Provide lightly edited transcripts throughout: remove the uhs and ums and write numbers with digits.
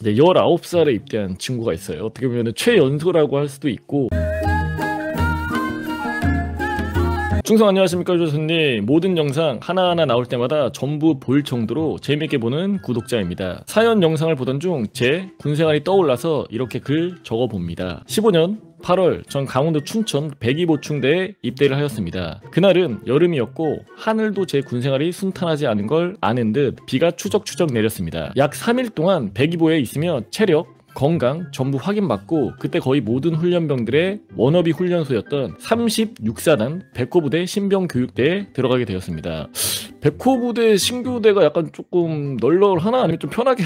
이제 19살에 입대한 친구가 있어요. 어떻게 보면 최연소라고 할 수도 있고. 충성 안녕하십니까 교수님. 모든 영상 하나하나 나올 때마다 전부 볼 정도로 재밌게 보는 구독자입니다. 사연 영상을 보던 중 제 군생활이 떠올라서 이렇게 글 적어봅니다. 15년 8월 전 강원도 춘천 백이보충대에 입대를 하였습니다. 그날은 여름이었고 하늘도 제 군생활이 순탄하지 않은 걸 아는 듯 비가 추적추적 내렸습니다. 약 3일 동안 백이보에 있으며 체력, 건강 전부 확인받고 그때 거의 모든 훈련병들의 워너비 훈련소였던 36사단 백호부대 신병교육대에 들어가게 되었습니다. 백호부대 신교대가 약간 조금 널널하나 아니면 좀 편하게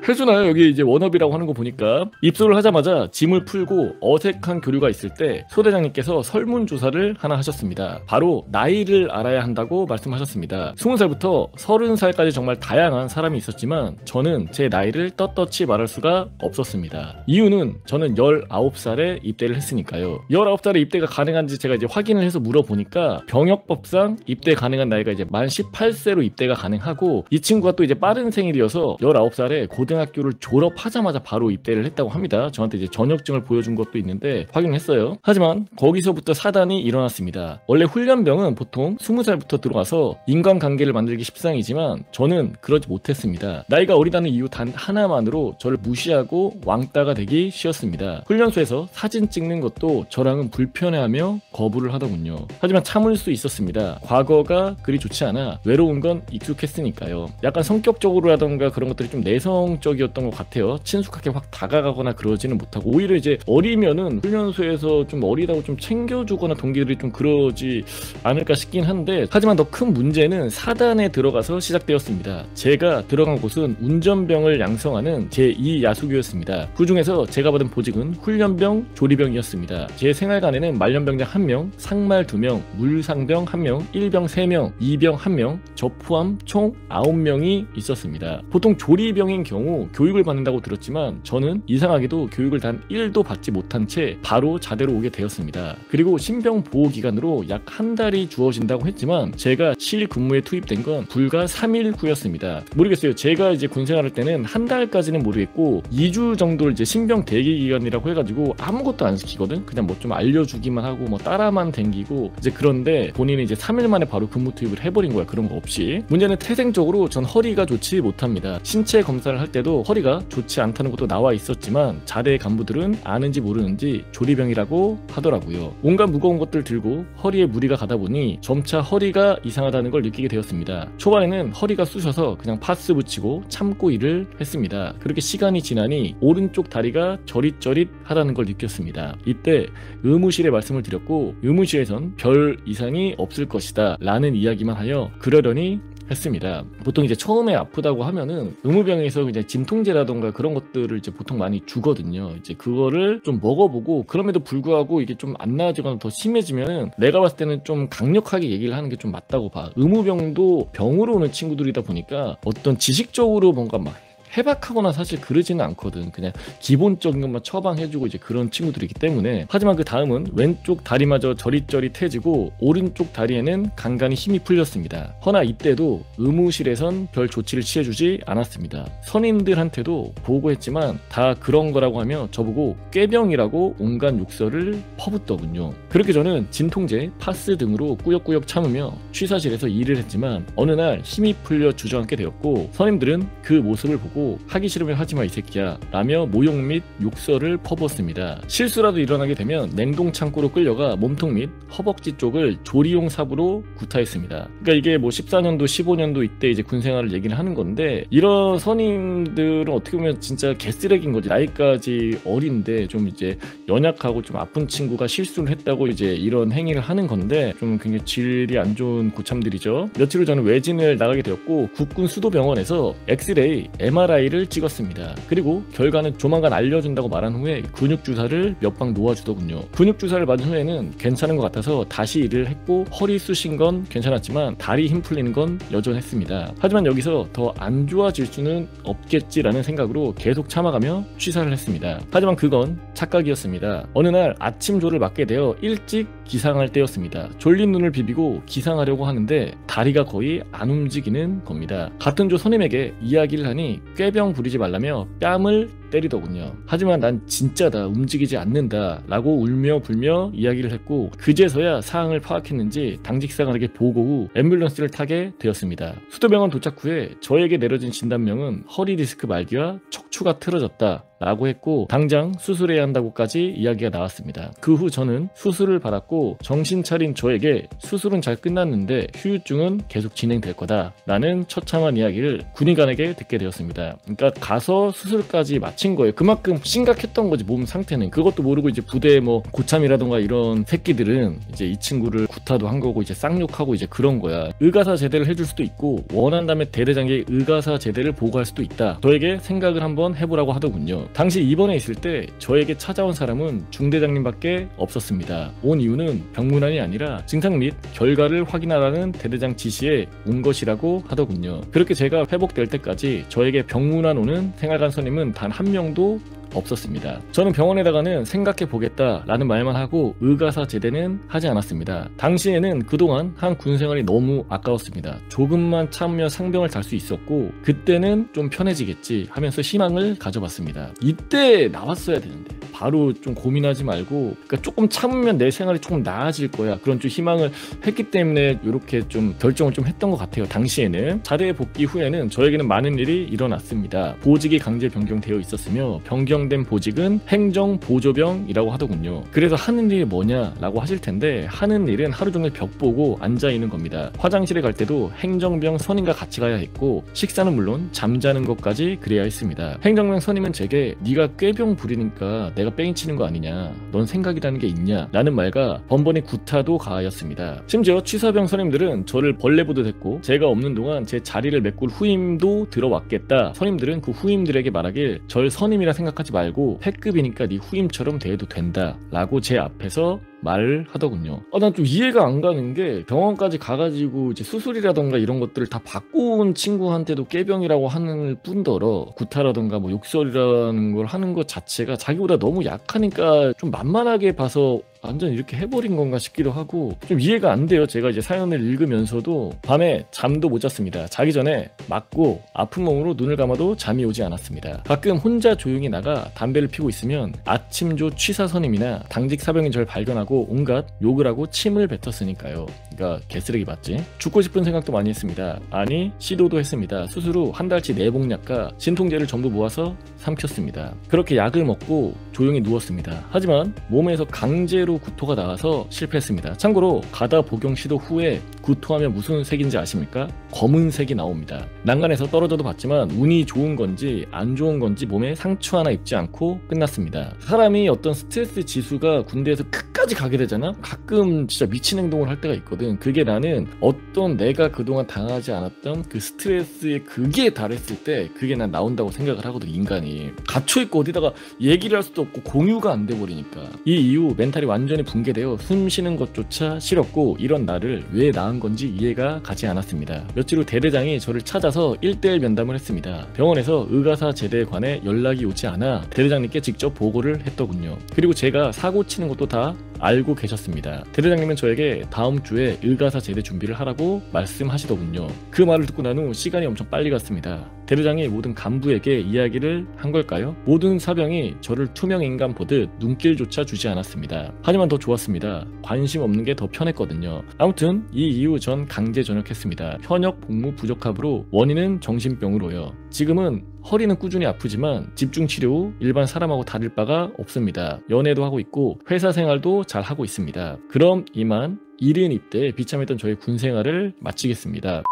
해주나요? 여기 이제 워너비라고 하는 거 보니까. 입소를 하자마자 짐을 풀고 어색한 교류가 있을 때 소대장님께서 설문조사를 하나 하셨습니다. 바로 나이를 알아야 한다고 말씀하셨습니다. 20살부터 30살까지 정말 다양한 사람이 있었지만 저는 제 나이를 떳떳이 말할 수가 없었습니다. 이유는 저는 19살에 입대를 했으니까요. 19살에 입대가 가능한지 제가 이제 확인을 해서 물어보니까 병역법상 입대 가능한 나이가 이제 만 18세로 입대가 가능하고, 이 친구가 또 이제 빠른 생일이어서 19살에 고등학교를 졸업하자마자 바로 입대를 했다고 합니다. 저한테 이제 전역증을 보여준 것도 있는데 확인했어요. 하지만 거기서부터 사단이 일어났습니다. 원래 훈련병은 보통 20살부터 들어와서 인간관계를 만들기 십상이지만 저는 그러지 못했습니다. 나이가 어리다는 이유 단 하나만으로 저를 무시하고 왕따가 되기 쉬웠습니다. 훈련소에서 사진 찍는 것도 저랑은 불편해하며 거부를 하더군요. 하지만 참을 수 있었습니다. 과거가 그리 좋지 않아 외로운 건 익숙했으니까요. 약간 성격적으로라던가 그런 것들이 좀 내성적이었던 것 같아요. 친숙하게 확 다가가거나 그러지는 못하고, 오히려 이제 어리면은 훈련소에서 좀 어리다고 좀 챙겨주거나 동기들이 좀 그러지 않을까 싶긴 한데, 하지만 더 큰 문제는 사단에 들어가서 시작되었습니다. 제가 들어간 곳은 운전병을 양성하는 제2야수교였습니다. 그 중에서 제가 받은 보직은 훈련병, 조리병이었습니다. 제 생활관에는 말년병장 1명, 상말 2명, 물상병 1명, 1병 3명, 2병 1명, 저 포함 총 9명이 있었습니다. 보통 조리병인 경우 교육을 받는다고 들었지만 저는 이상하게도 교육을 단 1도 받지 못한 채 바로 자대로 오게 되었습니다. 그리고 신병 보호 기간으로 약 한 달이 주어진다고 했지만 제가 실근무에 투입된 건 불과 3일 후였습니다. 모르겠어요. 제가 이제 군생활할 때는 한 달까지는 모르겠고 2주 정도를 이제 신병 대기 기간이라고 해가지고 아무것도 안 시키거든. 그냥 뭐 좀 알려주기만 하고 뭐 따라만 댕기고 이제. 그런데 본인이 이제 3일 만에 바로 근무 투입을 해버린 거야. 그런 거 없이. 문제는 태생적으로 전 허리가 좋지 못합니다. 신체 검사를 할 때도 허리가 좋지 않다는 것도 나와 있었지만 자대 간부들은 아는지 모르는지 조리병이라고 하더라고요. 온갖 무거운 것들 들고 허리에 무리가 가다 보니 점차 허리가 이상하다는 걸 느끼게 되었습니다. 초반에는 허리가 쑤셔서 그냥 파스 붙이고 참고 일을 했습니다. 그렇게 시간이 지나니 오른쪽 다리가 저릿저릿하다는 걸 느꼈습니다. 이때 의무실에 말씀을 드렸고 의무실에선 별 이상이 없을 것이다 라는 이야기만 하여 그러려니 했습니다. 보통 이제 처음에 아프다고 하면은 의무병에서 이제 진통제라던가 그런 것들을 이제 보통 많이 주거든요. 이제 그거를 좀 먹어보고 그럼에도 불구하고 이게 좀 안 나아지거나 더 심해지면은 내가 봤을 때는 좀 강력하게 얘기를 하는 게 좀 맞다고 봐. 의무병도 병으로 오는 친구들이다 보니까 어떤 지식적으로 뭔가 막 해박하거나 사실 그러지는 않거든. 그냥 기본적인 것만 처방해주고 이제 그런 친구들이기 때문에. 하지만 그 다음은 왼쪽 다리마저 저릿저릿해지고 오른쪽 다리에는 간간히 힘이 풀렸습니다. 허나 이때도 의무실에선 별 조치를 취해주지 않았습니다. 선임들한테도 보고했지만 다 그런 거라고 하며 저보고 꾀병이라고 온갖 욕설을 퍼붓더군요. 그렇게 저는 진통제, 파스 등으로 꾸역꾸역 참으며 취사실에서 일을 했지만 어느 날 힘이 풀려 주저앉게 되었고, 선임들은 그 모습을 보고 하기 싫으면 하지마 이 새끼야 라며 모욕 및 욕설을 퍼부었습니다. 실수라도 일어나게 되면 냉동 창고로 끌려가 몸통 및 허벅지 쪽을 조리용 삽으로 구타했습니다. 그러니까 이게 뭐 14년도 15년도 이때 이제 군생활을 얘기를 하는 건데, 이런 선임들은 어떻게 보면 진짜 개쓰레기인 거지. 나이까지 어린데 좀 이제 연약하고 좀 아픈 친구가 실수를 했다고 이제 이런 행위를 하는 건데 좀 굉장히 질이 안 좋은 고참들이죠. 며칠 후 저는 외진을 나가게 되었고 국군 수도병원에서 엑스레이, MRI를 찍었습니다. 그리고 결과는 조만간 알려준다고 말한 후에 근육주사를 몇 방 놓아주더군요. 근육주사를 맞은 후에는 괜찮은 것 같아서 다시 일을 했고 허리 쑤신 건 괜찮았지만 다리 힘 풀리는 건 여전했습니다. 하지만 여기서 더 안 좋아질 수는 없겠지라는 생각으로 계속 참아가며 취사를 했습니다. 하지만 그건 착각이었습니다. 어느 날 아침조를 맞게 되어 일찍 기상할 때였습니다. 졸린 눈을 비비고 기상하려고 하는데 다리가 거의 안 움직이는 겁니다. 같은 조 선임에게 이야기를 하니 꾀병 부리지 말라며 뺨을 때리더군요. 하지만 난 진짜다, 움직이지 않는다 라고 울며 불며 이야기를 했고, 그제서야 상황을 파악했는지 당직상에게 보고 후 앰뷸런스를 타게 되었습니다. 수도병원 도착 후에 저에게 내려진 진단명은 허리 디스크 말기와 척추가 틀어졌다 라고 했고, 당장 수술해야 한다고까지 이야기가 나왔습니다. 그 후 저는 수술을 받았고, 정신 차린 저에게 수술은 잘 끝났는데 후유증은 계속 진행될 거다 라는 처참한 이야기를 군의관에게 듣게 되었습니다. 그러니까 가서 수술까지 마친 거예요. 그만큼 심각했던 거지, 몸 상태는. 그것도 모르고 이제 부대 뭐 고참이라던가 이런 새끼들은 이제 이 친구를 구타도 한 거고 이제 쌍욕하고 이제 그런 거야. 의가사 제대를 해줄 수도 있고, 원한다면 대대장에게 의가사 제대를 보고할 수도 있다. 저에게 생각을 한번 해보라고 하더군요. 당시 입원해 있을 때 저에게 찾아온 사람은 중대장님밖에 없었습니다. 온 이유는 병문안이 아니라 증상 및 결과를 확인하라는 대대장 지시에 온 것이라고 하더군요. 그렇게 제가 회복될 때까지 저에게 병문안 오는 생활관 선임은 단 한 명도 없었습니다. 저는 병원에다가는 생각해 보겠다 라는 말만 하고 의가사 제대는 하지 않았습니다. 당시에는 그동안 한 군생활이 너무 아까웠습니다. 조금만 참으면 상병을 달 수 있었고, 그때는 좀 편해지겠지 하면서 희망을 가져봤습니다. 이때 나왔어야 되는데 바로 좀 고민하지 말고, 그러니까 조금 참으면 내 생활이 조금 나아질 거야, 그런 좀 희망을 했기 때문에 이렇게 좀 결정을 좀 했던 것 같아요. 당시에는. 자대에 복귀 후에는 저에게는 많은 일이 일어났습니다. 보직이 강제 변경되어 있었으며, 변경된 보직은 행정보조병이라고 하더군요. 그래서 하는 일이 뭐냐 라고 하실 텐데, 하는 일은 하루 종일 벽 보고 앉아 있는 겁니다. 화장실에 갈 때도 행정병 선임과 같이 가야 했고, 식사는 물론 잠자는 것까지 그래야 했습니다. 행정병 선임은 제게 네가 꾀병 부리니까 내가 뺑이 치는 거 아니냐, 넌 생각이라는 게 있냐 라는 말과 번번이 구타도 가하였습니다. 심지어 취사병 선임들은 저를 벌레 보듯 했고, 제가 없는 동안 제 자리를 메꿀 후임도 들어왔겠다. 선임들은 그 후임들에게 말하길, 절 선임이라 생각하지 말고 패급이니까 네 후임처럼 대해도 된다 라고 제 앞에서 말을 하더군요. 난 좀 이해가 안 가는 게, 병원까지 가가지고 이제 수술이라던가 이런 것들을 다 받고 온 친구한테도 꾀병이라고 하는 뿐더러 구타라던가 뭐 욕설이라는 걸 하는 것 자체가 자기보다 너무 약하니까 좀 만만하게 봐서 완전 이렇게 해버린 건가 싶기도 하고, 좀 이해가 안 돼요. 제가 이제 사연을 읽으면서도 밤에 잠도 못 잤습니다. 자기 전에 맞고 아픈 몸으로 눈을 감아도 잠이 오지 않았습니다. 가끔 혼자 조용히 나가 담배를 피고 있으면 아침조 취사 선임이나 당직 사병인 절 발견하고 온갖 욕을 하고 침을 뱉었으니까요. 그러니까 개쓰레기 맞지? 죽고 싶은 생각도 많이 했습니다. 아니, 시도도 했습니다. 수술 후 한 달치 내복약과 진통제를 전부 모아서 삼켰습니다. 그렇게 약을 먹고 조용히 누웠습니다. 하지만 몸에서 강제로 구토가 나와서 실패했습니다. 참고로 가다 복용 시도 후에 구토하면 무슨 색인지 아십니까? 검은색이 나옵니다. 난간에서 떨어져도 봤지만 운이 좋은 건지 안 좋은 건지 몸에 상처 하나 입지 않고 끝났습니다. 사람이 어떤 스트레스 지수가 군대에서 끝까지 가게 되잖아? 가끔 진짜 미친 행동을 할 때가 있거든. 그게 나는 어떤 내가 그동안 당하지 않았던 그 스트레스의 극에 달했을 때 그게 난 나온다고 생각을 하거든. 인간이 갇혀있고 어디다가 얘기를 할 수도 없고 공유가 안 돼버리니까. 이 이후 멘탈이 완전히 붕괴되어 숨 쉬는 것조차 싫었고, 이런 나를 왜 낳은 건지 이해가 가지 않았습니다. 며칠 후 대대장이 저를 찾아서 1대1 면담을 했습니다. 병원에서 의가사 제대에 관해 연락이 오지 않아 대대장님께 직접 보고를 했더군요. 그리고 제가 사고 치는 것도 다 알고 계셨습니다. 대대장님은 저에게 다음 주에 의가사 제대 준비를 하라고 말씀하시더군요. 그 말을 듣고 난 후 시간이 엄청 빨리 갔습니다. 대대장이 모든 간부에게 이야기를 한 걸까요? 모든 사병이 저를 투명인간 보듯 눈길조차 주지 않았습니다. 하지만 더 좋았습니다. 관심 없는 게 더 편했거든요. 아무튼 이 이후 전 강제 전역했습니다. 현역 복무 부적합으로, 원인은 정신병으로요. 지금은 허리는 꾸준히 아프지만 집중치료 후 일반 사람하고 다를 바가 없습니다. 연애도 하고 있고 회사 생활도 잘 하고 있습니다. 그럼 이만 1인 입대 비참했던 저의 군생활을 마치겠습니다.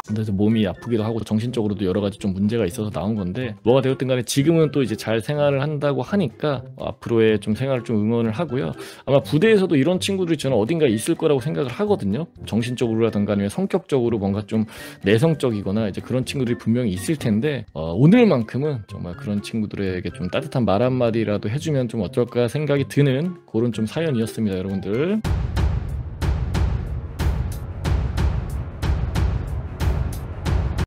근데 몸이 아프기도 하고 정신적으로도 여러 가지 좀 문제가 있어서 나온 건데, 뭐가 되었든 간에 지금은 또 이제 잘 생활을 한다고 하니까 앞으로의 좀 생활을 좀 응원을 하고요. 아마 부대에서도 이런 친구들이 저는 어딘가에 있을 거라고 생각을 하거든요. 정신적으로라든가 아니면 성격적으로 뭔가 좀 내성적이거나 이제 그런 친구들이 분명히 있을 텐데, 오늘만큼은 정말 그런 친구들에게 좀 따뜻한 말 한마디라도 해주면 좀 어떨까 생각이 드는 그런 좀 사연이었습니다, 여러분들.